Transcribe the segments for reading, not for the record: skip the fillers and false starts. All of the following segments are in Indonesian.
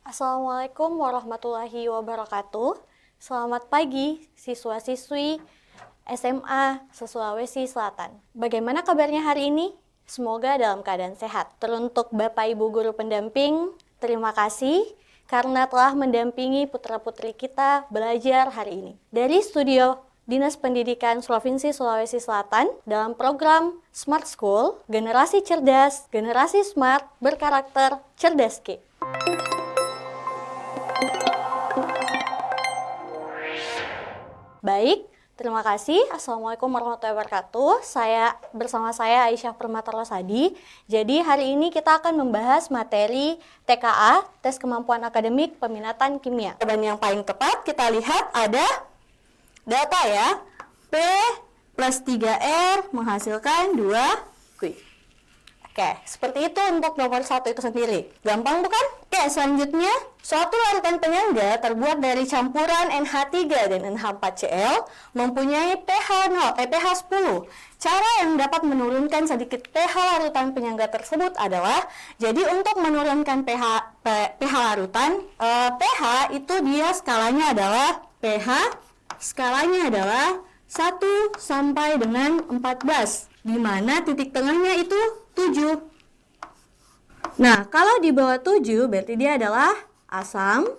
Assalamualaikum warahmatullahi wabarakatuh. Selamat pagi siswa-siswi SMA se-Sulawesi Selatan. Bagaimana kabarnya hari ini? Semoga dalam keadaan sehat. Teruntuk Bapak Ibu Guru Pendamping, terima kasih karena telah mendampingi putra-putri kita belajar hari ini. Dari studio Dinas Pendidikan Provinsi Sulawesi Selatan dalam program Smart School, generasi cerdas, generasi smart, berkarakter, cerdas K. Baik, terima kasih. Assalamualaikum warahmatullahi wabarakatuh. Bersama saya Aisyah Permata Rosadi. Jadi hari ini kita akan membahas materi TKA, Tes Kemampuan Akademik Peminatan Kimia. Dan yang paling tepat kita lihat ada data ya, P plus 3R menghasilkan 2 Q. Oke, seperti itu untuk nomor 1 itu sendiri. Gampang bukan? Oke, selanjutnya, suatu larutan penyangga terbuat dari campuran NH3 dan NH4Cl mempunyai pH 10. Cara yang dapat menurunkan sedikit pH larutan penyangga tersebut adalah, jadi untuk menurunkan pH larutan, pH itu dia skalanya adalah skalanya adalah 1 sampai dengan 14, di mana titik tengahnya itu 7. Nah, kalau di bawah 7 berarti dia adalah asam.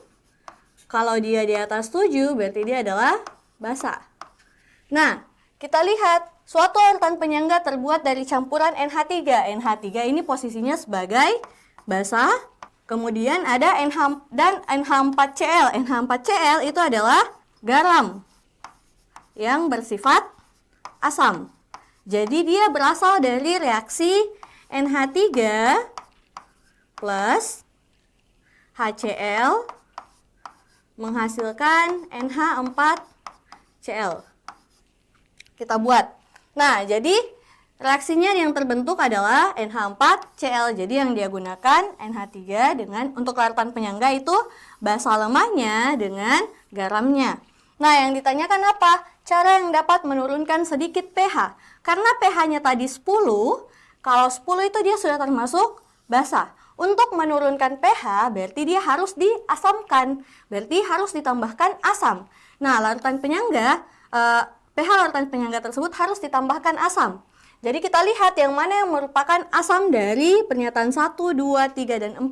Kalau dia di atas 7 berarti dia adalah basa. Nah, kita lihat suatu larutan penyangga terbuat dari campuran NH3. NH3 ini posisinya sebagai basa. Kemudian ada NH dan NH4Cl. NH4Cl itu adalah garam yang bersifat asam. Jadi dia berasal dari reaksi NH3 plus HCl menghasilkan NH4Cl. Kita buat. Nah, jadi reaksinya yang terbentuk adalah NH4Cl. Jadi yang dia gunakan NH3 dengan untuk larutan penyangga itu basa lemahnya dengan garamnya. Nah, yang ditanyakan apa? Cara yang dapat menurunkan sedikit pH. Karena pH-nya tadi 10, kalau 10 itu dia sudah termasuk basa. Untuk menurunkan pH, berarti dia harus diasamkan. Berarti harus ditambahkan asam. Nah, larutan penyangga, pH larutan penyangga tersebut harus ditambahkan asam. Jadi kita lihat yang mana yang merupakan asam dari pernyataan 1, 2, 3, dan 4.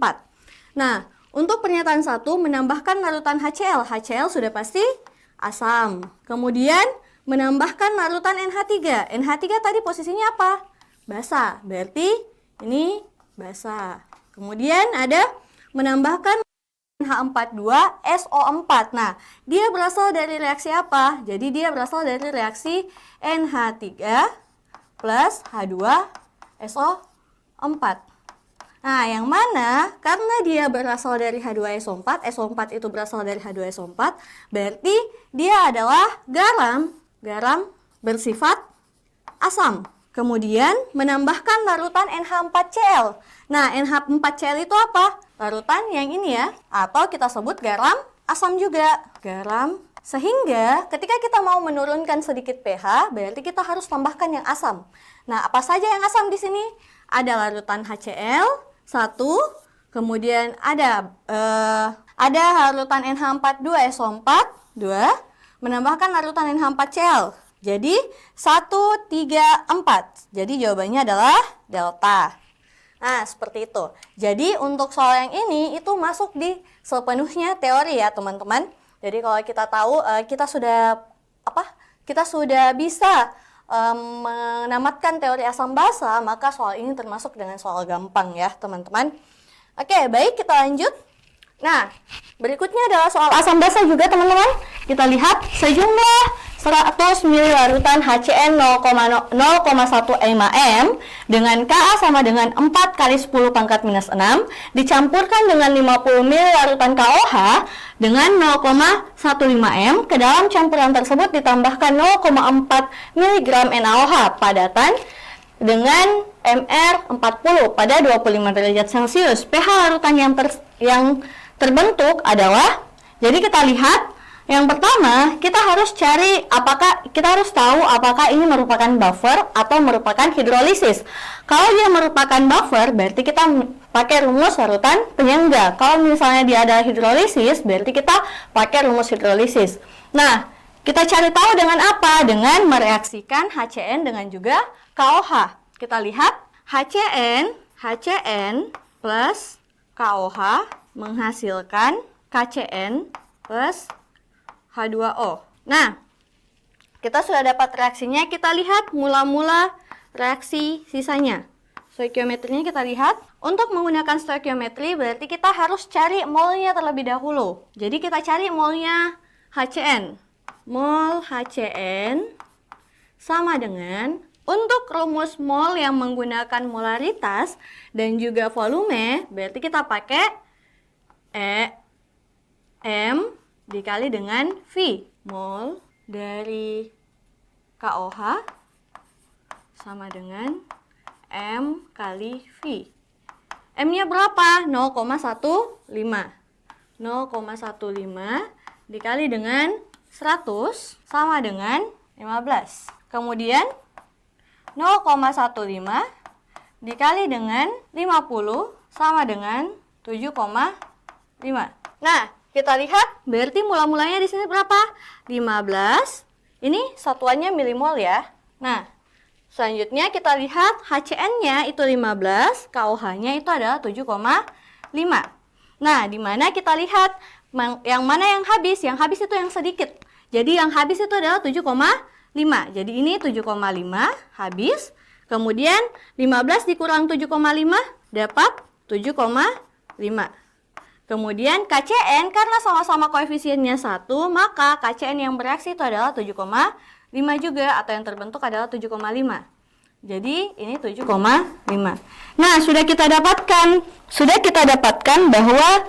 Nah, untuk pernyataan 1 menambahkan larutan HCl. HCl sudah pasti asam. Kemudian menambahkan larutan NH3. NH3 tadi posisinya apa? Basa. Berarti ini basa. Kemudian ada menambahkan NH42SO4. Nah, dia berasal dari reaksi apa? Jadi dia berasal dari reaksi NH3 plus H2SO4. Nah, yang mana karena dia berasal dari H2SO4, SO4 itu berasal dari H2SO4, berarti dia adalah garam bersifat asam. Kemudian menambahkan larutan NH4Cl. Nah, NH4Cl itu apa? Larutan yang ini ya, atau kita sebut garam asam juga. Garam. Sehingga ketika kita mau menurunkan sedikit pH, berarti kita harus tambahkan yang asam. Nah, apa saja yang asam di sini? Ada larutan HCl 1, kemudian ada larutan NH42SO4 2, menambahkan larutan NH4Cl. Jadi 1, 3, 4. Jadi jawabannya adalah delta. Nah, seperti itu. Jadi untuk soal yang ini itu masuk di sepenuhnya teori ya, teman-teman. Jadi kalau kita tahu kita sudah bisa menamatkan teori asam basa, maka soal ini termasuk dengan soal gampang ya, teman-teman. Oke, baik, kita lanjut. Nah, berikutnya adalah soal asam basa juga, teman-teman. Kita lihat sejumlah 100 ml larutan HCN 0,1 mAm dengan Ka sama dengan 4 kali 10 pangkat minus 6 dicampurkan dengan 50 ml larutan KOH dengan 0,15 m. Ke dalam campuran tersebut ditambahkan 0,4 mg NaOH padatan dengan MR40 pada 25 derajat Celcius. pH larutan yang terbentuk adalah, jadi kita lihat Yang pertama, kita harus tahu apakah ini merupakan buffer atau merupakan hidrolisis. Kalau dia merupakan buffer, berarti kita pakai rumus larutan penyangga. Kalau misalnya dia ada hidrolisis, berarti kita pakai rumus hidrolisis. Nah, kita cari tahu dengan apa? Dengan mereaksikan HCN dengan juga KOH. Kita lihat HCN plus KOH menghasilkan KCN plus H2O. Nah, kita sudah dapat reaksinya, kita lihat mula-mula reaksi sisanya. Stoikiometrinya kita lihat. Untuk menggunakan stoikiometri berarti kita harus cari molnya terlebih dahulu. Jadi kita cari molnya HCN. Mol HCN sama dengan, untuk rumus mol yang menggunakan molaritas dan juga volume, berarti kita pakai M dikali dengan V. Mol dari KOH sama dengan M kali V. M-nya berapa? 0,15. 0,15 dikali dengan 100 sama dengan 15. Kemudian 0,15 dikali dengan 50 sama dengan 7,5. Nah, kita lihat berarti mula-mulanya di sini berapa? 15. Ini satuannya milimol ya. Nah, selanjutnya kita lihat HCN-nya itu 15, KOH-nya itu adalah 7,5. Nah, di mana kita lihat yang mana yang habis? Yang habis itu yang sedikit. Jadi yang habis itu adalah 7,5. Jadi ini 7,5 habis. Kemudian 15 dikurang 7,5 dapat 7,5. Kemudian KCN, karena sama-sama koefisiennya 1, maka KCN yang bereaksi itu adalah 7,5 juga, atau yang terbentuk adalah 7,5. Jadi ini 7,5. Nah, sudah kita dapatkan bahwa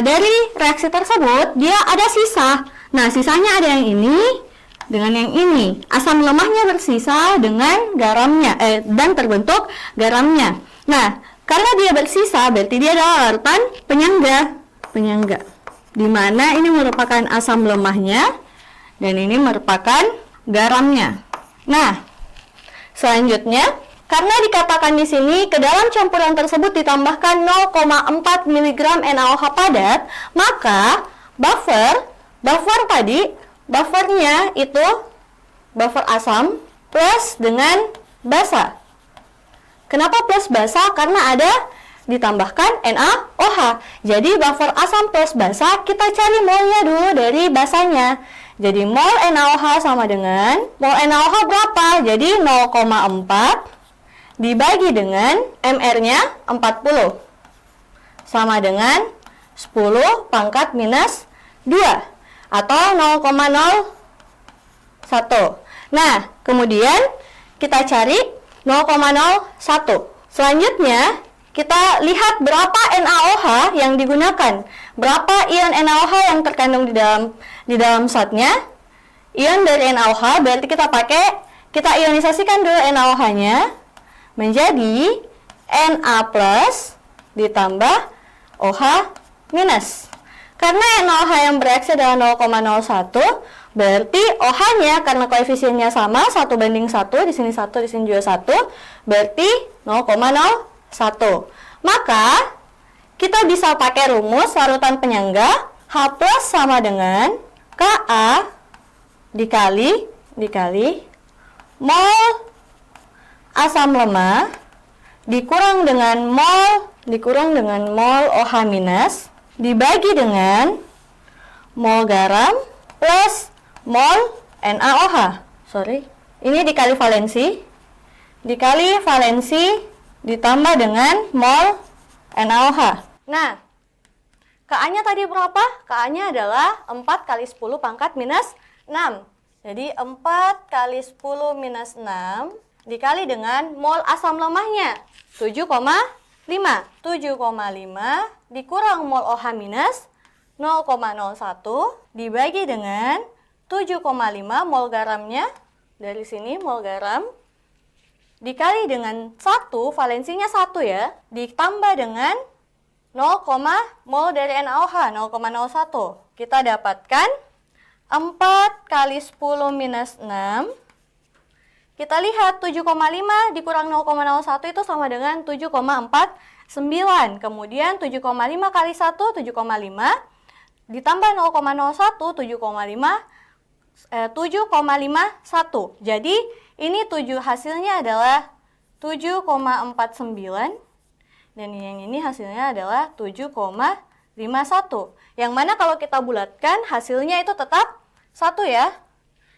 dari reaksi tersebut dia ada sisa. Nah, sisanya ada yang ini dengan yang ini. Asam lemahnya bersisa dengan garamnya dan terbentuk garamnya. Nah, karena dia bersisa, berarti dia adalah larutan penyangga. Di mana ini merupakan asam lemahnya dan ini merupakan garamnya. Nah, selanjutnya, karena dikatakan di sini ke dalam campuran tersebut ditambahkan 0,4 mg NaOH padat, maka buffernya itu buffer asam plus dengan basa. Kenapa plus basa? Karena ada ditambahkan NaOH. Jadi buffer asam plus basa, kita cari molnya dulu dari basanya. Jadi mol NaOH sama dengan, mol NaOH berapa? Jadi 0,4 dibagi dengan MR-nya 40. Sama dengan 10 pangkat minus 2 atau 0,01. Nah, kemudian kita cari 0,01. Selanjutnya, kita lihat berapa NaOH yang digunakan. Berapa ion NaOH yang terkandung di dalam zatnya. Ion dari NaOH berarti kita ionisasikan dulu NaOH-nya menjadi Na plus ditambah OH minus. Karena NaOH yang bereaksi adalah 0,01, berarti OH-nya karena koefisiennya sama 1:1, di sini 1, di sini juga 1, berarti 0,01. Maka kita bisa pakai rumus larutan penyangga H plus sama dengan Ka dikali mol asam lemah dikurang dengan mol OH minus dibagi dengan mol garam plus mol NaOH. Ini dikali valensi ditambah dengan mol NaOH. Nah, Ka-nya tadi berapa? Ka-nya adalah 4 kali 10 pangkat minus 6. Jadi 4 kali 10 minus 6 dikali dengan mol asam lemahnya 7,5. 7,5 dikurang mol OH minus 0,01 dibagi dengan 7,5 mol garamnya, dari sini mol garam, dikali dengan 1, valensinya 1 ya, ditambah dengan 0, mol dari NaOH 0,01. Kita dapatkan 4 kali 10 minus 6. Kita lihat 7,5 dikurang 0,01 itu sama dengan 7,49. Kemudian 7,5 kali 1, 7,5. Ditambah 0,01, 7,51. Jadi ini hasilnya adalah 7,49. Dan yang ini hasilnya adalah 7,51. Yang mana kalau kita bulatkan hasilnya itu tetap 1 ya.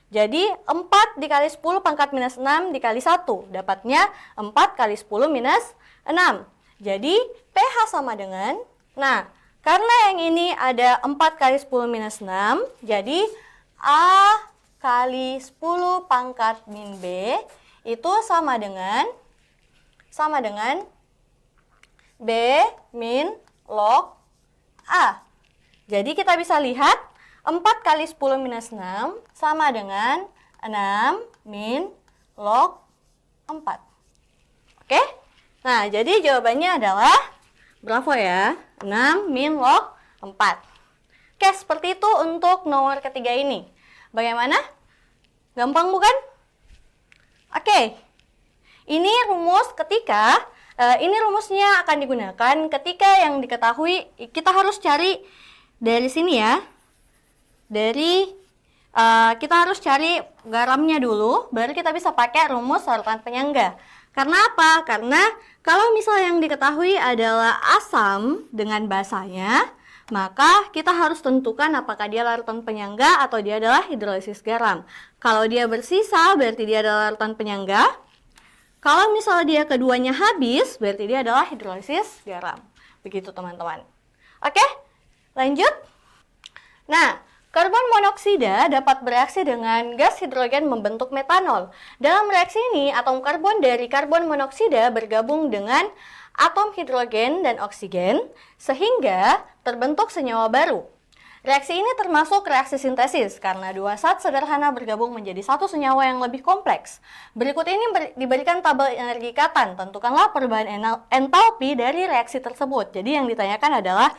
Jadi 4 dikali 10 pangkat minus 6 dikali 1. Dapatnya 4 kali 10 minus 6. Jadi pH sama dengan, nah karena yang ini ada 4 kali 10 minus 6. Jadi A kali 10 pangkat min B itu sama dengan B min log A. Jadi kita bisa lihat 4 kali 10 minus 6 sama dengan 6 min log 4. Oke? Nah, jadi jawabannya adalah, bravo ya, 6 min log 4. Oke, seperti itu untuk nomor ketiga ini. Bagaimana? Gampang bukan? Oke. Ini rumus ini rumusnya akan digunakan ketika yang diketahui, kita harus cari dari sini ya. Kita harus cari garamnya dulu, baru kita bisa pakai rumus larutan penyangga. Karena apa? Karena kalau misalnya yang diketahui adalah asam dengan basanya, maka kita harus tentukan apakah dia larutan penyangga atau dia adalah hidrolisis garam. Kalau dia bersisa, berarti dia adalah larutan penyangga. Kalau misalnya dia keduanya habis, berarti dia adalah hidrolisis garam. Begitu teman-teman. Oke, lanjut. Nah, karbon monoksida dapat bereaksi dengan gas hidrogen membentuk metanol. Dalam reaksi ini, atom karbon dari karbon monoksida bergabung dengan atom hidrogen dan oksigen, sehingga terbentuk senyawa baru. Reaksi ini termasuk reaksi sintesis, karena dua zat sederhana bergabung menjadi satu senyawa yang lebih kompleks. Berikut ini diberikan tabel energi ikatan. Tentukanlah perubahan entalpi dari reaksi tersebut. Jadi yang ditanyakan adalah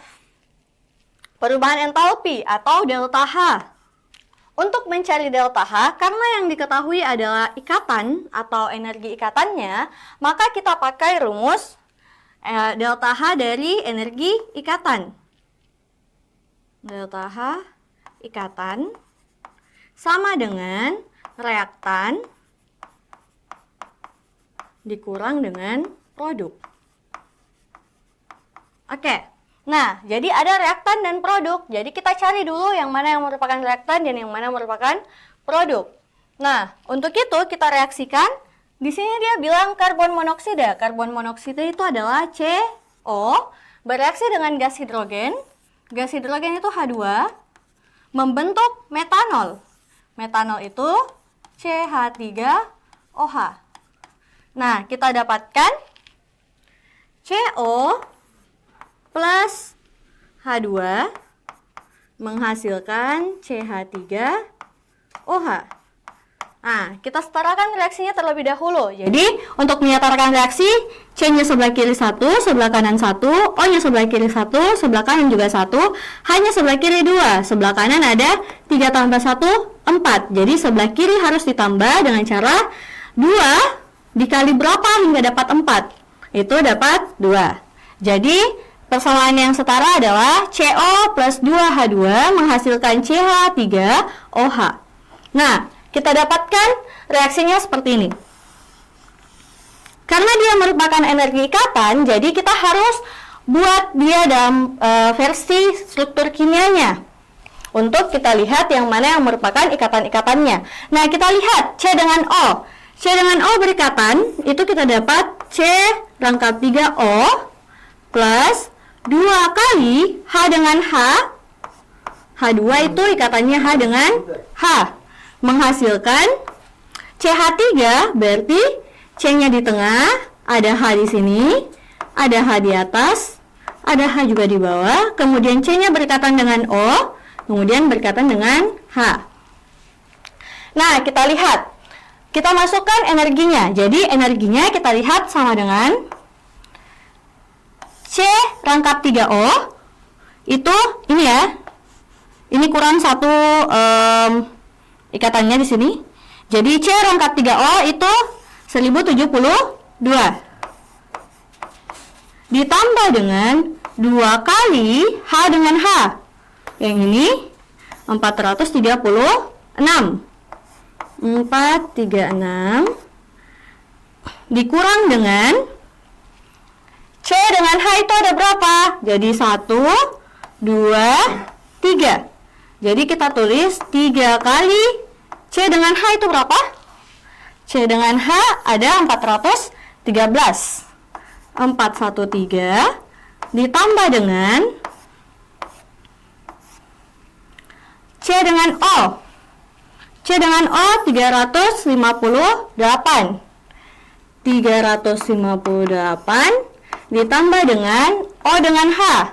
perubahan entalpi atau delta H. Untuk mencari delta H, karena yang diketahui adalah ikatan atau energi ikatannya, maka kita pakai rumus delta H dari energi ikatan. Delta H ikatan sama dengan reaktan dikurang dengan produk. Oke. Nah, jadi ada reaktan dan produk. Jadi kita cari dulu yang mana yang merupakan reaktan dan yang mana merupakan produk. Nah, untuk itu kita reaksikan. Di sini dia bilang karbon monoksida. Karbon monoksida itu adalah CO bereaksi dengan gas hidrogen. Gas hidrogen itu H2 membentuk metanol. Metanol itu CH3OH. Nah, kita dapatkan CO plus H2 menghasilkan CH3OH. Nah, kita setarakan reaksinya terlebih dahulu. Jadi, untuk menyetarakan reaksi, C-nya sebelah kiri 1, sebelah kanan 1, O-nya sebelah kiri 1, sebelah kanan juga 1, H-nya sebelah kiri 2, sebelah kanan ada 3 tambah 1, 4. Jadi, sebelah kiri harus ditambah dengan cara 2 dikali berapa hingga dapat 4? Itu dapat 2. Jadi, persamaan yang setara adalah CO plus 2H2 menghasilkan CH3OH. Nah, kita dapatkan reaksinya seperti ini. Karena dia merupakan energi ikatan, jadi kita harus buat dia dalam versi struktur kimianya. Untuk kita lihat yang mana yang merupakan ikatan-ikatannya. Nah, kita lihat C dengan O. C dengan O berikatan, itu kita dapat C rangkap 3O plus 2 kali H dengan H. H2 itu ikatannya H dengan H. Menghasilkan CH3, berarti C-nya di tengah, ada H di sini, ada H di atas, ada H juga di bawah, kemudian C-nya berikatan dengan O, kemudian berikatan dengan H. Nah, kita lihat, kita masukkan energinya. Jadi energinya kita lihat sama dengan C rangkap 3O, itu ini ya, Ini kurang satu ikatannya di sini. Jadi C rangkap 3O itu 1072. Ditambah dengan 2 kali H dengan H. Yang ini 436. 436 dikurang dengan C dengan H itu ada berapa? Jadi 1, 2, 3. Jadi kita tulis 3 kali C dengan H itu berapa? C dengan H ada 413. 413 ditambah dengan C dengan O. C dengan O 358. 358 ditambah dengan O dengan H.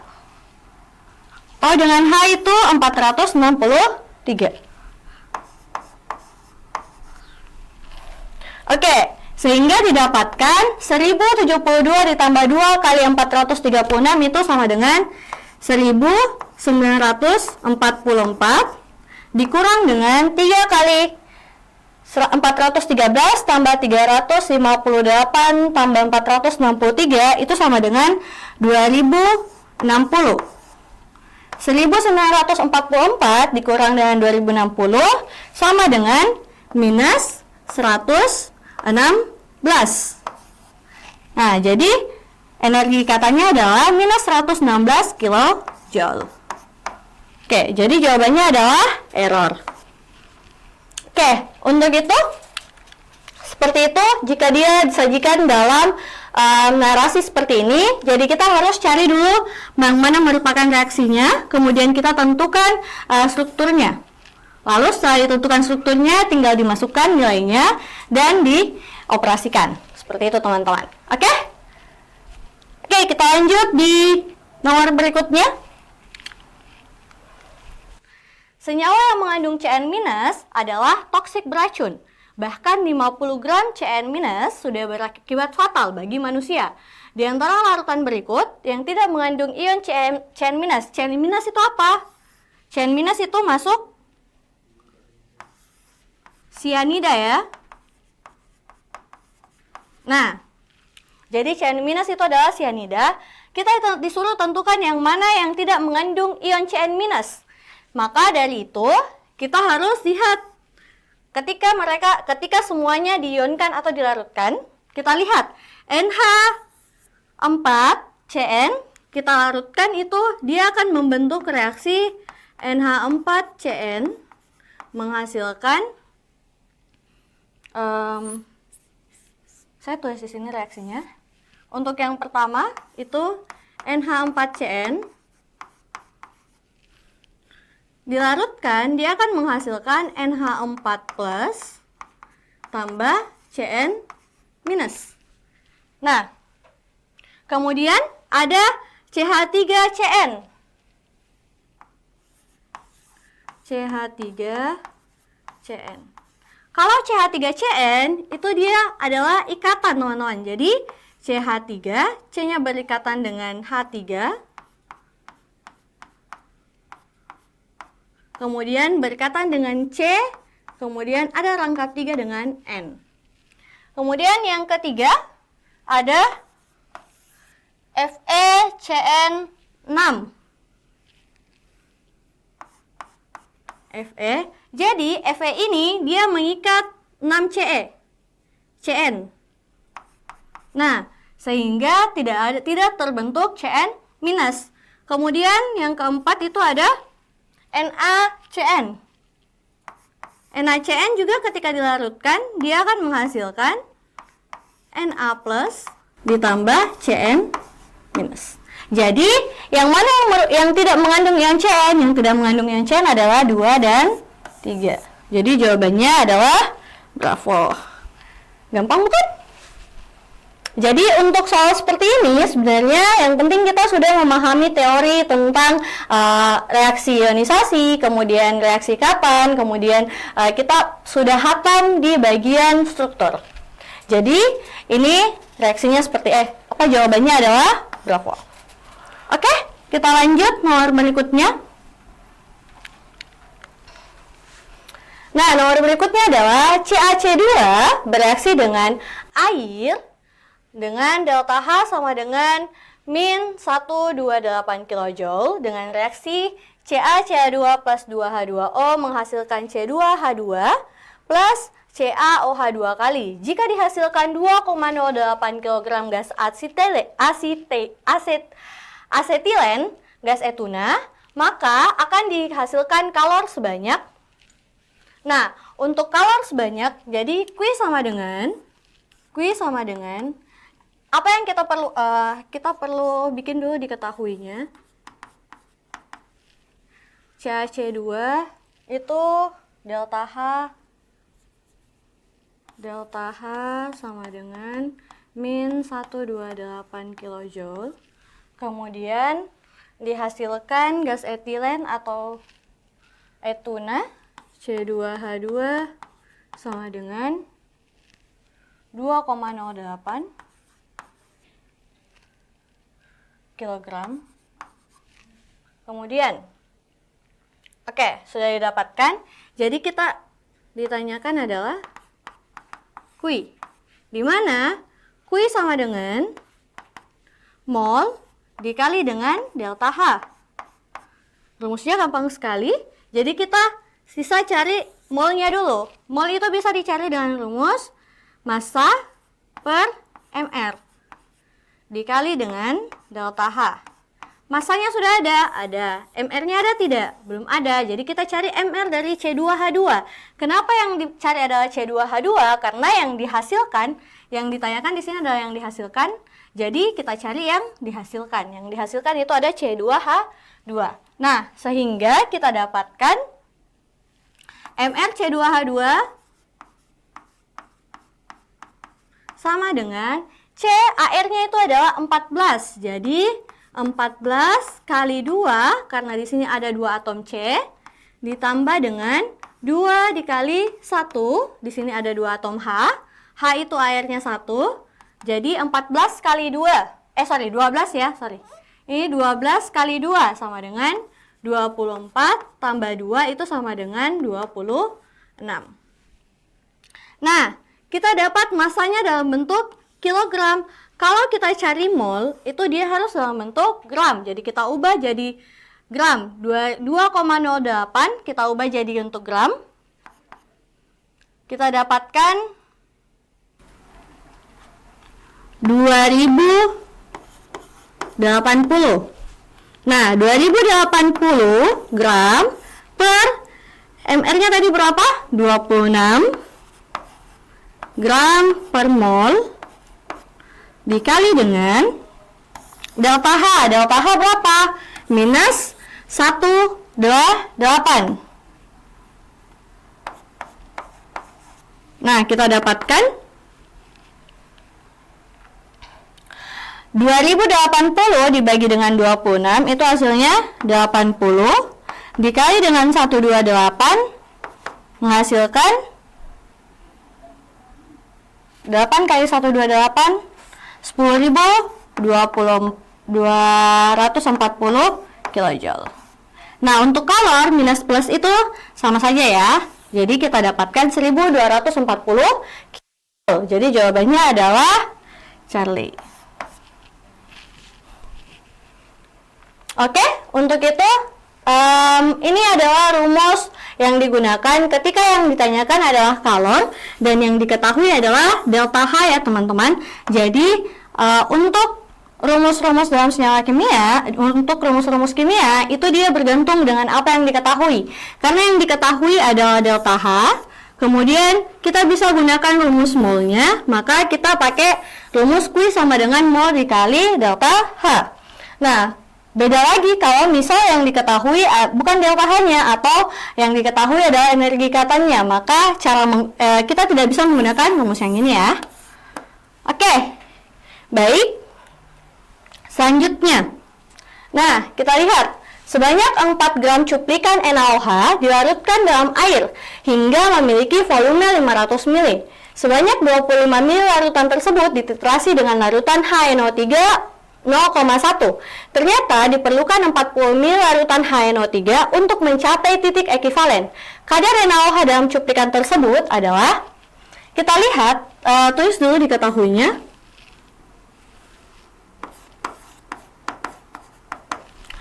O dengan H itu 463. Oke, sehingga didapatkan 1072 ditambah 2 kali 436 itu sama dengan 1944 dikurang dengan 3 kali 413 tambah 358 tambah 463 itu sama dengan 2060. 1944 dikurang dengan 2060 sama dengan minus 116. Nah, jadi energi ikatanya adalah minus 116 kilojoule. Oke, jadi jawabannya adalah error. Oke, untuk itu seperti itu jika dia disajikan dalam narasi seperti ini. Jadi kita harus cari dulu yang mana merupakan reaksinya, kemudian kita tentukan strukturnya. Lalu setelah ditentukan strukturnya tinggal dimasukkan nilainya dan dioperasikan. Seperti itu teman-teman. Oke? Oke, kita lanjut di nomor berikutnya. Senyawa yang mengandung Cn- adalah toksik beracun. Bahkan 50 gram Cn- sudah berakibat fatal bagi manusia. Di antara larutan berikut yang tidak mengandung ion Cn-. Cn- itu apa? Cn- itu masuk sianida ya. Nah, jadi Cn- itu adalah sianida. Kita disuruh tentukan yang mana yang tidak mengandung ion Cn-. Maka dari itu kita harus lihat ketika semuanya diionkan atau dilarutkan, kita lihat NH4Cn kita larutkan itu dia akan membentuk reaksi NH4Cn menghasilkan saya tulis di sini reaksinya. Untuk yang pertama itu NH4Cn dilarutkan, dia akan menghasilkan NH4 plus tambah Cn minus. Nah, kemudian ada CH3Cn. CH3Cn. Kalau CH3Cn itu dia adalah ikatan teman-teman. Jadi CH3, C-nya berikatan dengan H3. Kemudian berikatan dengan C, kemudian ada rangkap 3 dengan N. Kemudian yang ketiga ada FeCN6. Fe, jadi Fe ini dia mengikat 6 Cn. Nah, sehingga tidak terbentuk Cn-. Kemudian yang keempat itu ada NaCN. NaCN juga ketika dilarutkan dia akan menghasilkan Na plus ditambah Cn minus. Jadi yang mana yang tidak mengandung ion Cn? Yang tidak mengandung ion Cn adalah 2 dan 3. Jadi jawabannya adalah bravo. Gampang bukan? Jadi untuk soal seperti ini sebenarnya yang penting kita sudah memahami teori tentang reaksi ionisasi, kemudian reaksi ikatan, kemudian kita sudah hafal di bagian struktur. Jadi ini reaksinya seperti jawabannya adalah bravo. Oke, kita lanjut nomor berikutnya. Nah, nomor berikutnya adalah CaC2 bereaksi dengan air dengan delta H sama dengan min 128 kJ dengan reaksi CaCa2 plus 2H2O menghasilkan C2H2 plus CaOH2 kali. Jika dihasilkan 2,08 kg gas asetilen, gas etuna, maka akan dihasilkan kalor sebanyak. Nah, untuk kalor sebanyak, jadi Q sama dengan apa yang kita perlu bikin dulu diketahuinya. CaC2 itu delta H sama dengan min 128 kJ. Kemudian dihasilkan gas etilen atau etuna C2H2 sama dengan 2,08 kg. Kemudian, oke, sudah didapatkan. Jadi kita ditanyakan adalah Q, di mana Q sama dengan mol dikali dengan delta H. Rumusnya gampang sekali. Jadi kita sisa cari molnya dulu. Mol itu bisa dicari dengan rumus massa per mR dikali dengan delta H. Massanya sudah ada. MR-nya ada tidak? Belum ada. Jadi kita cari MR dari C2H2. Kenapa yang dicari adalah C2H2? Karena yang dihasilkan, yang ditanyakan di sini adalah yang dihasilkan. Jadi kita cari yang dihasilkan. Yang dihasilkan itu ada C2H2. Nah, sehingga kita dapatkan MR C2H2 sama dengan C, AR-nya itu adalah 14. Jadi 14 kali 2, karena di sini ada 2 atom C, ditambah dengan 2 dikali 1, di sini ada 2 atom H. H itu AR-nya 1. Jadi 14 kali 2, 12 ya, Ini 12 kali 2 sama dengan 24 tambah 2 itu sama dengan 26. Nah, kita dapat massanya dalam bentuk kilogram. Kalau kita cari mol, itu dia harus dalam bentuk gram. Jadi kita ubah jadi gram. 2,08 kita ubah jadi untuk gram. Kita dapatkan 2080. Nah, 2080 gram per MR-nya tadi berapa? 26 gram per mol dikali dengan delta H. Delta H berapa? Minus 1,8. Nah, kita dapatkan 2080 dibagi dengan 26 itu hasilnya 80 dikali dengan 128 menghasilkan 8 kali 128 10.240 kJ. Nah, untuk kalor minus plus itu sama saja ya. Jadi kita dapatkan 1.240 kJ. Jadi jawabannya adalah Charlie. Oke, untuk itu ini adalah rumus yang digunakan ketika yang ditanyakan adalah kalor dan yang diketahui adalah delta H ya teman-teman. Jadi untuk rumus-rumus dalam senyawa kimia, untuk rumus-rumus kimia itu dia bergantung dengan apa yang diketahui. Karena yang diketahui adalah delta H, kemudian kita bisa gunakan rumus molnya, maka kita pakai rumus Q sama dengan mol dikali delta H. Nah, beda lagi kalau misal yang diketahui bukan delta H-nya atau yang diketahui adalah energi ikatannya, maka kita tidak bisa menggunakan rumus yang ini ya. Oke, baik. Selanjutnya, nah kita lihat sebanyak 4 gram cuplikan NaOH dilarutkan dalam air hingga memiliki volume 500 ml. Sebanyak 25 ml larutan tersebut dititrasi dengan larutan HNO3 0,1. Ternyata diperlukan 40 ml larutan HNO3 untuk mencapai titik ekivalen. Kadar NaOH dalam cuplikan tersebut adalah, kita lihat, tulis dulu diketahuinya.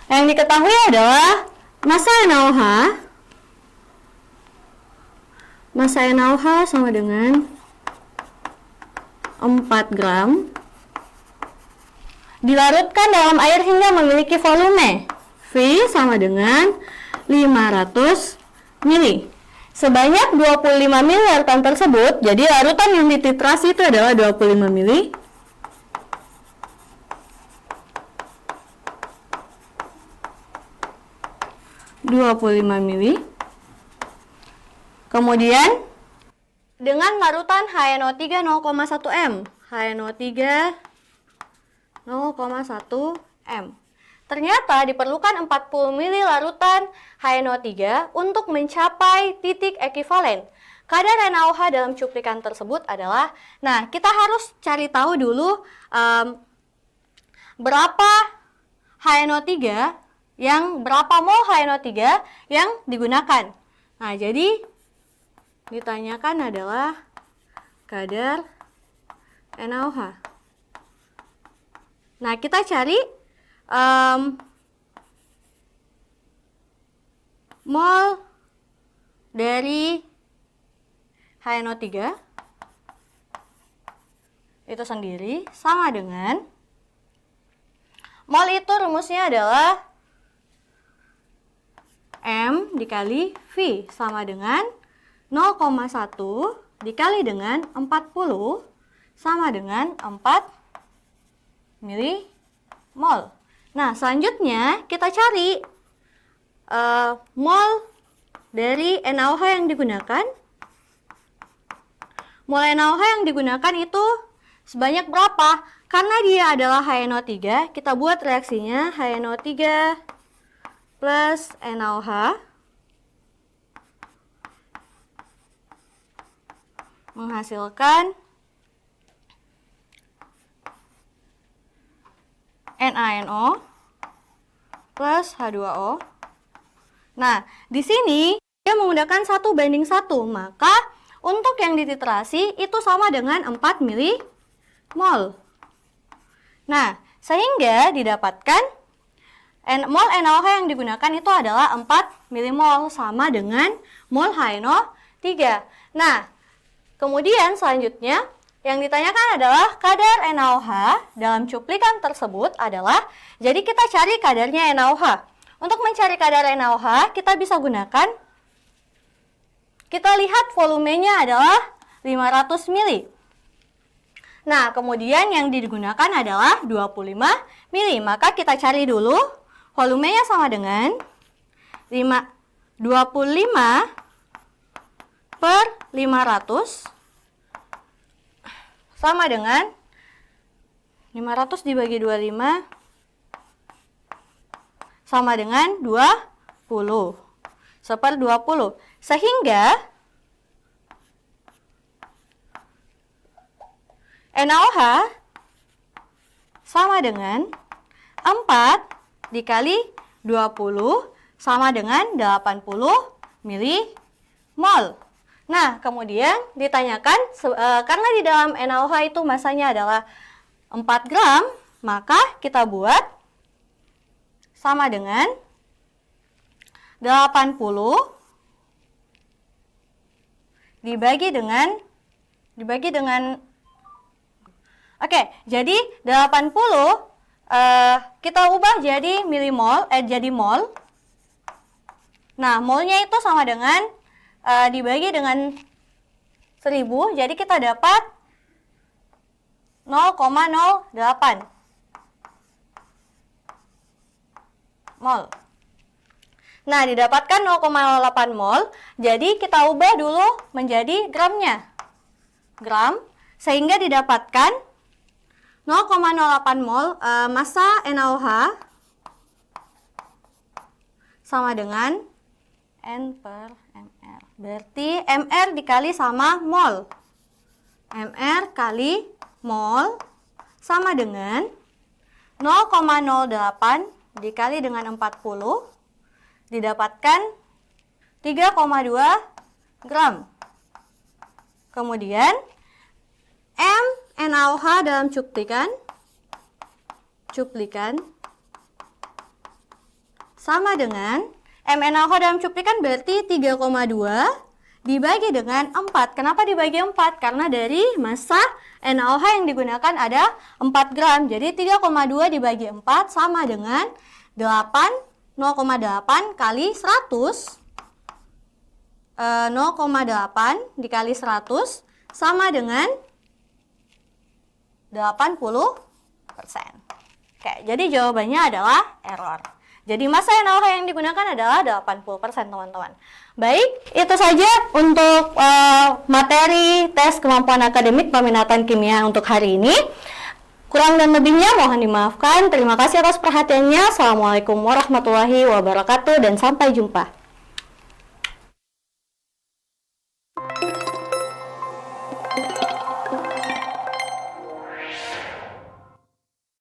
Yang diketahui adalah massa NaOH. Massa NaOH sama dengan 4 gram. Dilarutkan dalam air hingga memiliki volume V sama dengan 500 ml. Sebanyak 25 ml larutan tersebut, jadi larutan yang dititrasi itu adalah 25 ml. Kemudian dengan larutan HNO3 0,1 m. HNO3 0,1 m. Ternyata diperlukan 40 ml larutan HNO3 untuk mencapai titik ekivalen. Kadar NaOH dalam cuplikan tersebut adalah, nah kita harus cari tahu dulu berapa HNO3 berapa mol HNO3 yang digunakan. Nah, jadi ditanyakan adalah kadar NaOH. Nah, kita cari mol dari HNO3 itu sendiri sama dengan, mol itu rumusnya adalah M dikali V sama dengan 0,1 dikali dengan 40 sama dengan 4 milimol. Nah, selanjutnya kita cari mol dari NaOH yang digunakan. Mol NaOH yang digunakan itu sebanyak berapa? Karena dia adalah HNO3, kita buat reaksinya HNO3 plus NaOH menghasilkan NaNO plus H2O. Nah, di sini dia menggunakan 1:1, maka untuk yang dititrasi itu sama dengan 4 milimol. Nah, sehingga didapatkan mol NaOH yang digunakan itu adalah 4 milimol sama dengan mol HNO3. Nah, kemudian selanjutnya yang ditanyakan adalah kadar NaOH dalam cuplikan tersebut adalah, jadi kita cari kadarnya NaOH. Untuk mencari kadar NaOH, kita bisa gunakan, kita lihat volumenya adalah 500 ml. Nah, kemudian yang digunakan adalah 25 ml. Maka kita cari dulu, volumenya sama dengan 25 per 500 sama dengan 500 dibagi 25 sama dengan 20 seper 20. Sehingga NaOH sama dengan 4 dikali 20 sama dengan 80 milimol. Nah, kemudian ditanyakan, karena di dalam NaOH itu masanya adalah 4 gram, maka kita buat sama dengan 80 dibagi dengan oke, jadi 80 kita ubah jadi milimol, jadi mol. Nah, molnya itu sama dengan dibagi dengan 1000, jadi kita dapat 0,08 mol. Nah, didapatkan 0,08 mol, jadi kita ubah dulu menjadi gramnya. Gram, sehingga didapatkan 0,08 mol massa NaOH sama dengan N per mR. Berarti mR dikali sama mol. MR kali mol sama dengan 0,08 dikali dengan 40 didapatkan 3,2 gram. Kemudian MnOH dalam cuplikan sama dengan MnOH dalam cuplikan berarti 3,2 dibagi dengan 4. Kenapa dibagi 4? Karena dari massa NaOH yang digunakan ada 4 gram. Jadi 3,2 dibagi 4 sama dengan 0,8 kali 100. 0,8 dikali 100 sama dengan 80%. Oke, jadi jawabannya adalah error. Jadi massa NaOH yang digunakan adalah 80%, teman-teman. Baik, itu saja untuk materi tes kemampuan akademik peminatan kimia untuk hari ini. Kurang dan lebihnya mohon dimaafkan. Terima kasih atas perhatiannya. Assalamualaikum warahmatullahi wabarakatuh dan sampai jumpa.